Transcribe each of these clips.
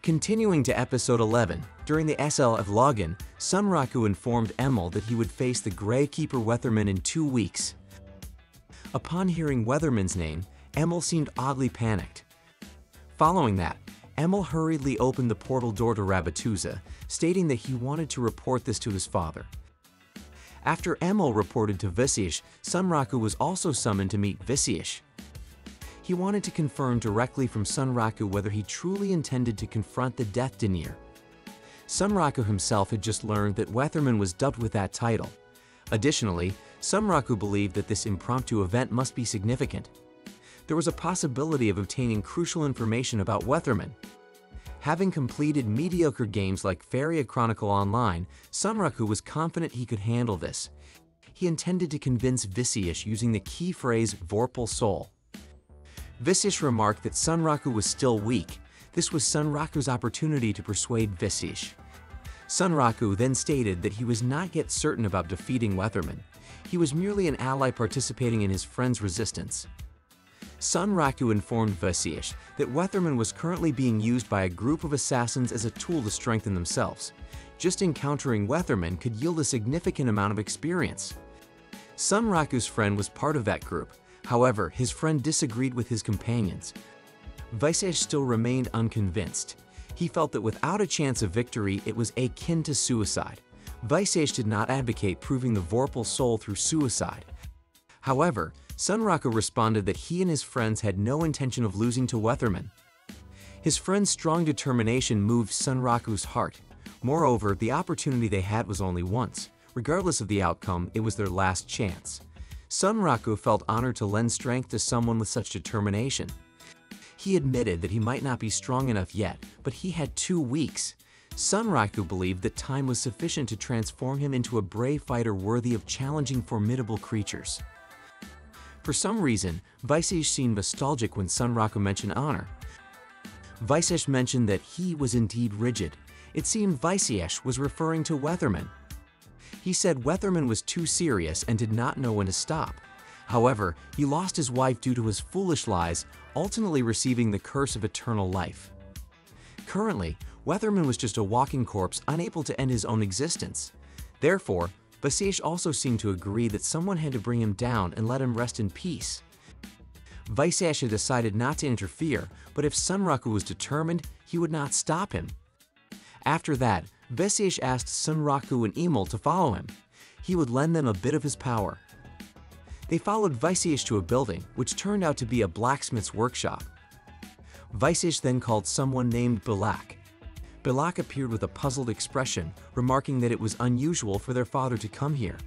Continuing to episode 11, during the SL of Login, Sunraku informed Emil that he would face the Gravekeeper Weatherman in 2 weeks. Upon hearing Weatherman's name, Emil seemed oddly panicked. Following that, Emil hurriedly opened the portal door to Rabbituza, stating that he wanted to report this to his father. After Emil reported to Vicious, Sunraku was also summoned to meet Vicious. He wanted to confirm directly from Sunraku whether he truly intended to confront the Death Denier. Sunraku himself had just learned that Weatherman was dubbed with that title. Additionally, Sunraku believed that this impromptu event must be significant. There was a possibility of obtaining crucial information about Weatherman. Having completed mediocre games like Faeria Chronicle Online, Sunraku was confident he could handle this. He intended to convince Vicious using the key phrase Vorpal Soul. Vicious remarked that Sunraku was still weak. This was Sunraku's opportunity to persuade Vicious. Sunraku then stated that he was not yet certain about defeating Weatherman. He was merely an ally participating in his friend's resistance. Sunraku informed Vicious that Weatherman was currently being used by a group of assassins as a tool to strengthen themselves. Just encountering Weatherman could yield a significant amount of experience. Sunraku's friend was part of that group. However, his friend disagreed with his companions. Vicious still remained unconvinced. He felt that without a chance of victory, it was akin to suicide. Vicious did not advocate proving the Vorpal Soul through suicide. However, Sunraku responded that he and his friends had no intention of losing to Weatherman. His friend's strong determination moved Sunraku's heart. Moreover, the opportunity they had was only once. Regardless of the outcome, it was their last chance. Sunraku felt honored to lend strength to someone with such determination. He admitted that he might not be strong enough yet, but he had 2 weeks. Sunraku believed that time was sufficient to transform him into a brave fighter worthy of challenging formidable creatures. For some reason, Vicious seemed nostalgic when Sunraku mentioned honor. Vicious mentioned that he was indeed rigid. It seemed Vicious was referring to Weatherman. He said Weatherman was too serious and did not know when to stop. However, he lost his wife due to his foolish lies, ultimately receiving the curse of eternal life. Currently, Weatherman was just a walking corpse unable to end his own existence. Therefore, Vicious also seemed to agree that someone had to bring him down and let him rest in peace. Vicious had decided not to interfere, but if Sunraku was determined, he would not stop him. After that, Vicious asked Sunraku and Emil to follow him. He would lend them a bit of his power. They followed Vicious to a building, which turned out to be a blacksmith's workshop. Vicious then called someone named Bilak. Bilak appeared with a puzzled expression, remarking that it was unusual for their father to come here.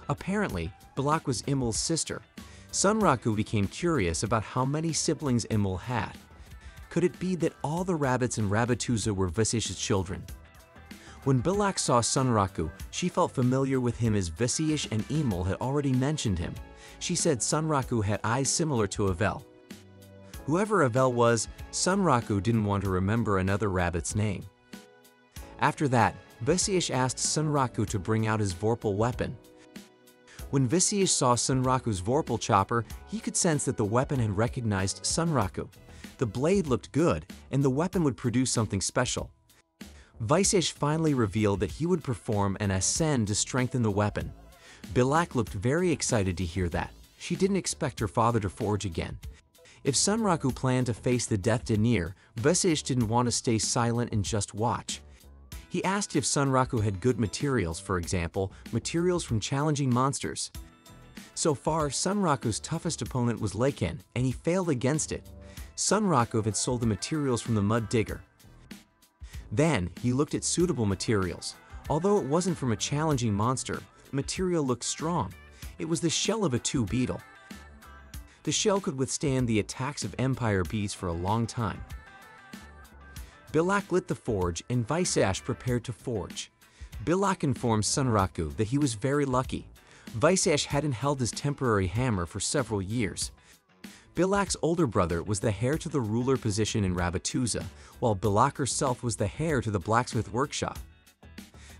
Apparently, Bilak was Emil's sister. Sunraku became curious about how many siblings Emil had. Could it be that all the rabbits in Rabbituza were Vicious' children? When Bilak saw Sunraku, she felt familiar with him as Vicious and Emil had already mentioned him. She said Sunraku had eyes similar to Avel. Whoever Avel was, Sunraku didn't want to remember another rabbit's name. After that, Vicious asked Sunraku to bring out his Vorpal weapon. When Vicious saw Sunraku's Vorpal chopper, he could sense that the weapon had recognized Sunraku. The blade looked good, and the weapon would produce something special. Vicious finally revealed that he would perform an ascend to strengthen the weapon. Bilak looked very excited to hear that. She didn't expect her father to forge again. If Sunraku planned to face the Death Denier, Vicious didn't want to stay silent and just watch. He asked if Sunraku had good materials, for example, materials from challenging monsters. So far, Sunraku's toughest opponent was Laken, and he failed against it. Sunraku had sold the materials from the Mud Digger. Then, he looked at suitable materials. Although it wasn't from a challenging monster, the material looked strong. It was the shell of a 2 beetle. The shell could withstand the attacks of Empire bees for a long time. Bilak lit the forge and Vicious prepared to forge. Bilak informed Sunraku that he was very lucky. Vicious hadn't held his temporary hammer for several years. Bilak's older brother was the heir to the ruler position in Rabbituza, while Bilak herself was the heir to the blacksmith workshop.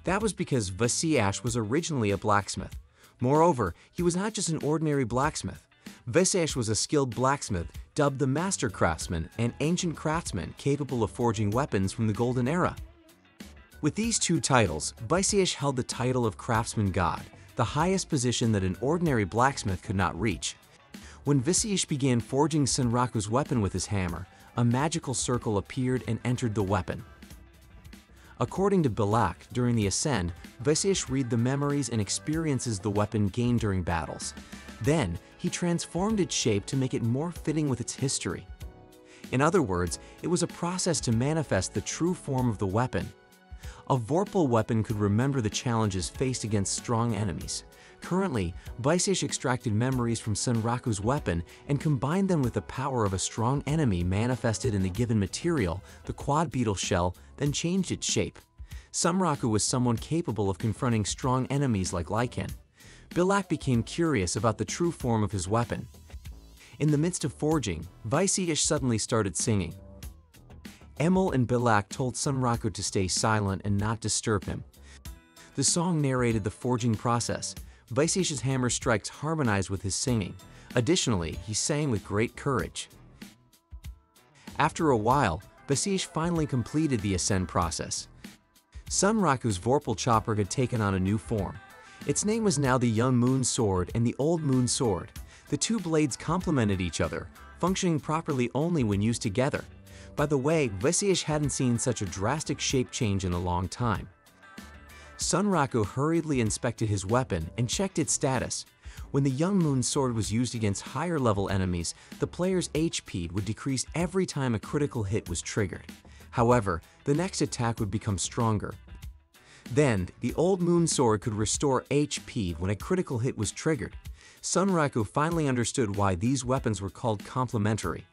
That was because Vicious was originally a blacksmith. Moreover, he was not just an ordinary blacksmith. Vicious was a skilled blacksmith dubbed the Master Craftsman and Ancient Craftsman capable of forging weapons from the Golden Era. With these two titles, Vaisesh held the title of Craftsman God, the highest position that an ordinary blacksmith could not reach. When Vaisesh began forging Sunraku's weapon with his hammer, a magical circle appeared and entered the weapon. According to Bilak, during the Ascend, Vaisesh read the memories and experiences the weapon gained during battles. Then, he transformed its shape to make it more fitting with its history. In other words, it was a process to manifest the true form of the weapon. A Vorpal weapon could remember the challenges faced against strong enemies. Currently, Vaisesh extracted memories from Sunraku's weapon and combined them with the power of a strong enemy manifested in the given material, the quad beetle shell, then changed its shape. Sunraku was someone capable of confronting strong enemies like Lycan. Bilak became curious about the true form of his weapon. In the midst of forging, Vaisesh suddenly started singing. Emil and Bilak told Sunraku to stay silent and not disturb him. The song narrated the forging process. Vaisesh's hammer strikes harmonized with his singing. Additionally, he sang with great courage. After a while, Vaisesh finally completed the ascend process. Sunraku's Vorpal chopper had taken on a new form. Its name was now the Young Moon Sword and the Old Moon Sword. The two blades complemented each other, functioning properly only when used together. By the way, Vaisesh hadn't seen such a drastic shape change in a long time. Sunraku hurriedly inspected his weapon and checked its status. When the Young Moon Sword was used against higher-level enemies, the player's HP would decrease every time a critical hit was triggered. However, the next attack would become stronger. Then, the Old Moon Sword could restore HP when a critical hit was triggered. Sunraku finally understood why these weapons were called complementary.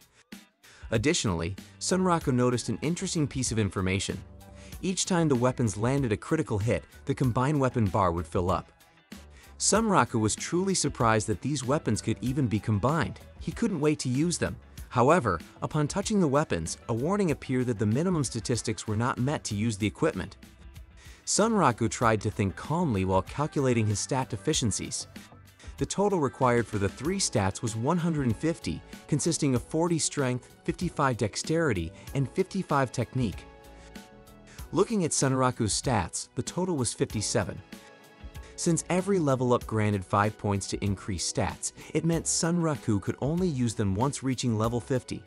Additionally, Sunraku noticed an interesting piece of information. Each time the weapons landed a critical hit, the combined weapon bar would fill up. Sunraku was truly surprised that these weapons could even be combined. He couldn't wait to use them. However, upon touching the weapons, a warning appeared that the minimum statistics were not met to use the equipment. Sunraku tried to think calmly while calculating his stat deficiencies. The total required for the three stats was 150, consisting of 40 strength, 55 dexterity, and 55 technique. Looking at Sunraku's stats, the total was 57. Since every level up granted 5 points to increase stats, it meant Sunraku could only use them once reaching level 50.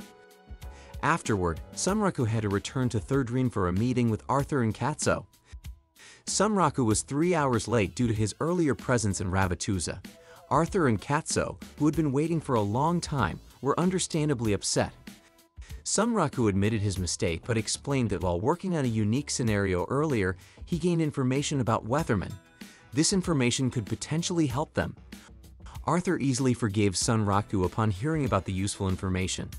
Afterward, Sunraku had to return to Third Ring for a meeting with Arthur and Katsuo. Sunraku was 3 hours late due to his earlier presence in Ravatuza. Arthur and Katsuo, who had been waiting for a long time, were understandably upset. Sunraku admitted his mistake but explained that while working on a unique scenario earlier, he gained information about Weathermen. This information could potentially help them. Arthur easily forgave Sunraku upon hearing about the useful information.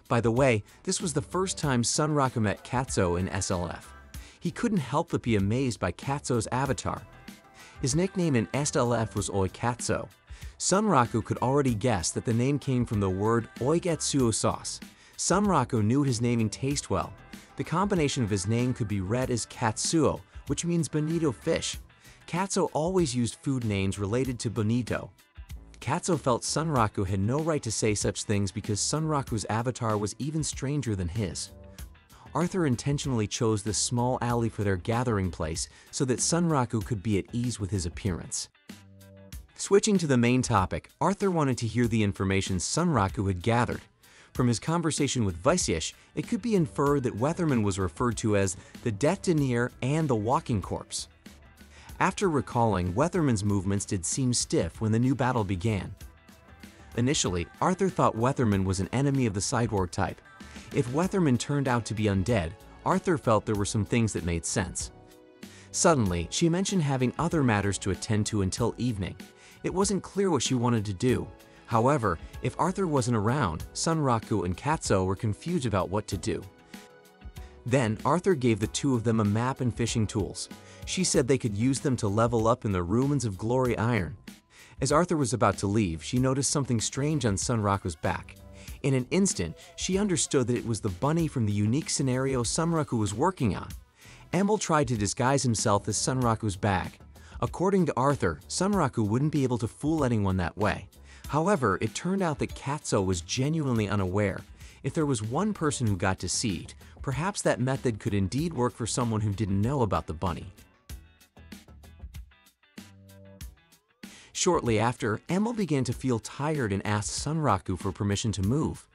By the way, this was the first time Sunraku met Katsuo in SLF. He couldn't help but be amazed by Katsuo's avatar. His nickname in SLF was Oi Katsuo. Sunraku could already guess that the name came from the word Oigetsuo sauce. Sunraku knew his naming taste well. The combination of his name could be read as Katsuo, which means bonito fish. Katsuo always used food names related to bonito. Katsuo felt Sunraku had no right to say such things because Sunraku's avatar was even stranger than his. Arthur intentionally chose this small alley for their gathering place so that Sunraku could be at ease with his appearance. Switching to the main topic, Arthur wanted to hear the information Sunraku had gathered. From his conversation with Vaisesh, it could be inferred that Weatherman was referred to as the Death Denier and the Walking Corpse. After recalling, Weatherman's movements did seem stiff when the new battle began. Initially, Arthur thought Weatherman was an enemy of the Cyborg type. If Weatherman turned out to be undead, Arthur felt there were some things that made sense. Suddenly, she mentioned having other matters to attend to until evening. It wasn't clear what she wanted to do. However, if Arthur wasn't around, Sunraku and Katsuo were confused about what to do. Then, Arthur gave the two of them a map and fishing tools. She said they could use them to level up in the Ruins of Glory Iron. As Arthur was about to leave, she noticed something strange on Sunraku's back. In an instant, she understood that it was the bunny from the unique scenario Sunraku was working on. Emil tried to disguise himself as Sunraku's bag. According to Arthur, Sunraku wouldn't be able to fool anyone that way. However, it turned out that Katsuo was genuinely unaware. If there was one person who got deceived, perhaps that method could indeed work for someone who didn't know about the bunny. Shortly after, Emil began to feel tired and asked Sunraku for permission to move.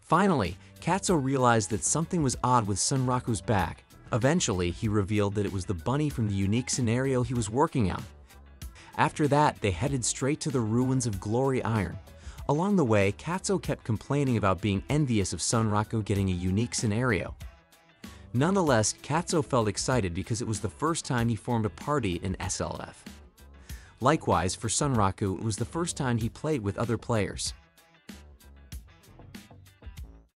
Finally, Katsuo realized that something was odd with Sunraku's back. Eventually, he revealed that it was the bunny from the unique scenario he was working on. After that, they headed straight to the ruins of Glory Iron. Along the way, Katsuo kept complaining about being envious of Sunraku getting a unique scenario. Nonetheless, Katsuo felt excited because it was the first time he formed a party in SLF. Likewise, for Sunraku, it was the first time he played with other players.